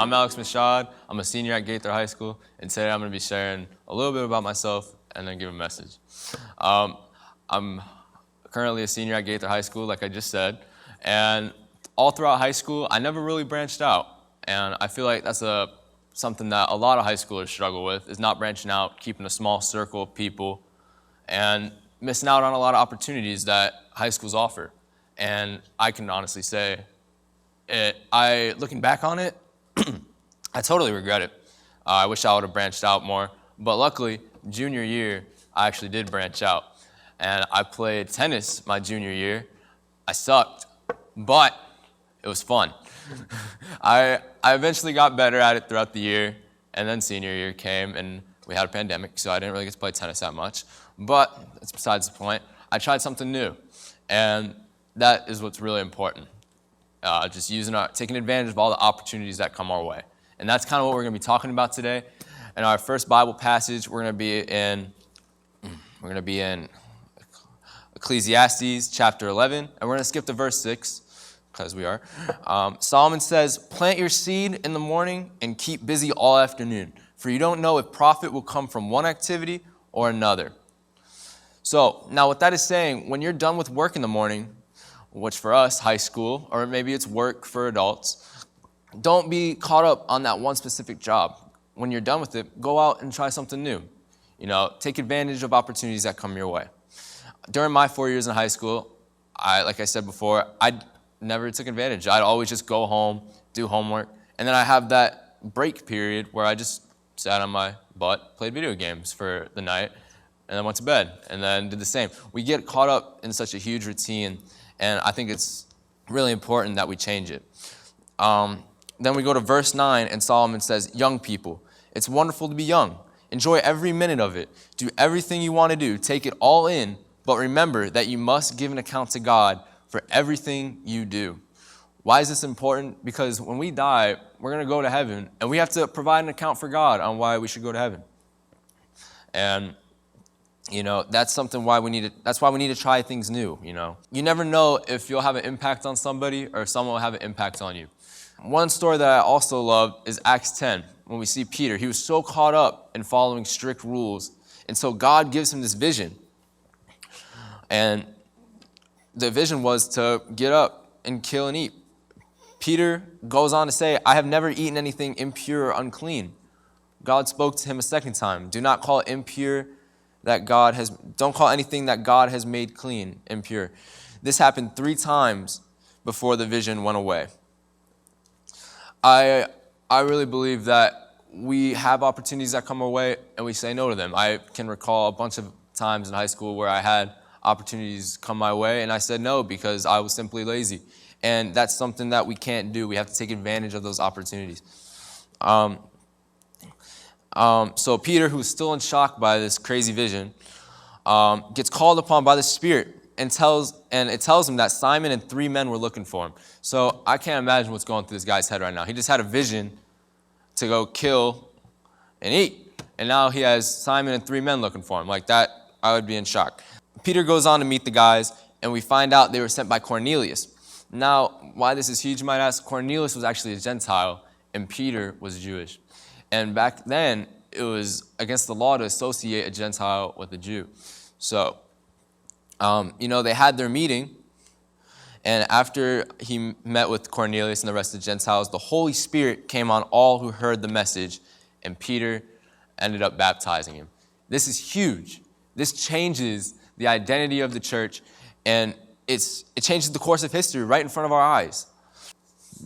I'm Michaud. I'm a senior at Gaither High School, and today I'm going to be sharing a little bit about myself and then give a message. I'm currently a senior at Gaither High School, like I just said, and all throughout high school, I never really branched out, and I feel like that's something that a lot of high schoolers struggle with, is not branching out, keeping a small circle of people, and missing out on a lot of opportunities that high schools offer. And I can honestly say, looking back on it, I totally regret it. I wish I would have branched out more, but luckily, junior year, I actually did branch out. And I played tennis my junior year. I sucked, but it was fun. I eventually got better at it throughout the year, and then senior year came, and we had a pandemic, so I didn't really get to play tennis that much. But that's besides the point. I tried something new, and that is what's really important. Just taking advantage of all the opportunities that come our way. And that's kind of what we're going to be talking about today. In our first Bible passage, we're going to be in Ecclesiastes chapter 11, and we're going to skip to verse 6, because we are. Solomon says, "Plant your seed in the morning and keep busy all afternoon, for you don't know if profit will come from one activity or another." So now what that is saying, when you're done with work in the morning, which for us, high school, or maybe it's work for adults, don't be caught up on that one specific job. When you're done with it, go out and try something new. Take advantage of opportunities that come your way. During my 4 years in high school, like I said before, I never took advantage. I'd always just go home, do homework, and then I have that break period where I just sat on my butt, played video games for the night, and then went to bed, and then did the same. We get caught up in such a huge routine, and I think it's really important that we change it. Then we go to verse 9, and Solomon says, "Young people, it's wonderful to be young. Enjoy every minute of it. Do everything you want to do. Take it all in, but remember that you must give an account to God for everything you do." Why is this important? Because when we die, we're going to go to heaven, and we have to provide an account for God on why we should go to heaven. And that's why we need to try things new. You never know if you'll have an impact on somebody or if someone will have an impact on you. One story that I also love is Acts 10, when we see Peter. He was so caught up in following strict rules, and so God gives him this vision. And the vision was to get up and kill and eat. Peter goes on to say, "I have never eaten anything impure or unclean." God spoke to him a second time. "Do not call it impure don't call anything that God has made clean impure." This happened 3 times before the vision went away. I really believe that we have opportunities that come our way and we say no to them. I can recall a bunch of times in high school where I had opportunities come my way and I said no because I was simply lazy. And that's something that we can't do. We have to take advantage of those opportunities. So Peter, who's still in shock by this crazy vision, gets called upon by the Spirit and it tells him that Simon and 3 men were looking for him. So I can't imagine what's going through this guy's head right now. He just had a vision to go kill and eat, and now he has Simon and 3 men looking for him. Like that, I would be in shock. Peter goes on to meet the guys, and we find out they were sent by Cornelius. Now, why this is huge, you might ask, Cornelius was actually a Gentile, and Peter was Jewish. And back then, it was against the law to associate a Gentile with a Jew. So, they had their meeting, and after he met with Cornelius and the rest of the Gentiles, the Holy Spirit came on all who heard the message, and Peter ended up baptizing him. This is huge. This changes the identity of the church, and it changes the course of history right in front of our eyes.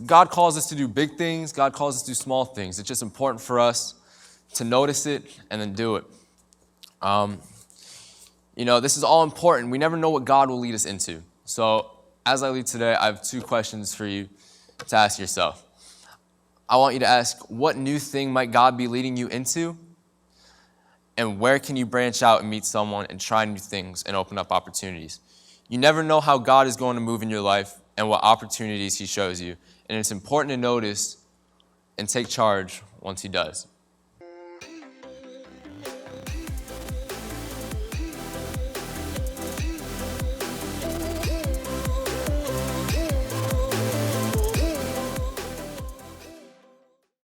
God calls us to do big things. God calls us to do small things. It's just important for us to notice it and then do it. This is all important. We never know what God will lead us into. So as I leave today, I have 2 questions for you to ask yourself. I want you to ask, what new thing might God be leading you into? And where can you branch out and meet someone and try new things and open up opportunities? You never know how God is going to move in your life and what opportunities he shows you. And it's important to notice and take charge once he does.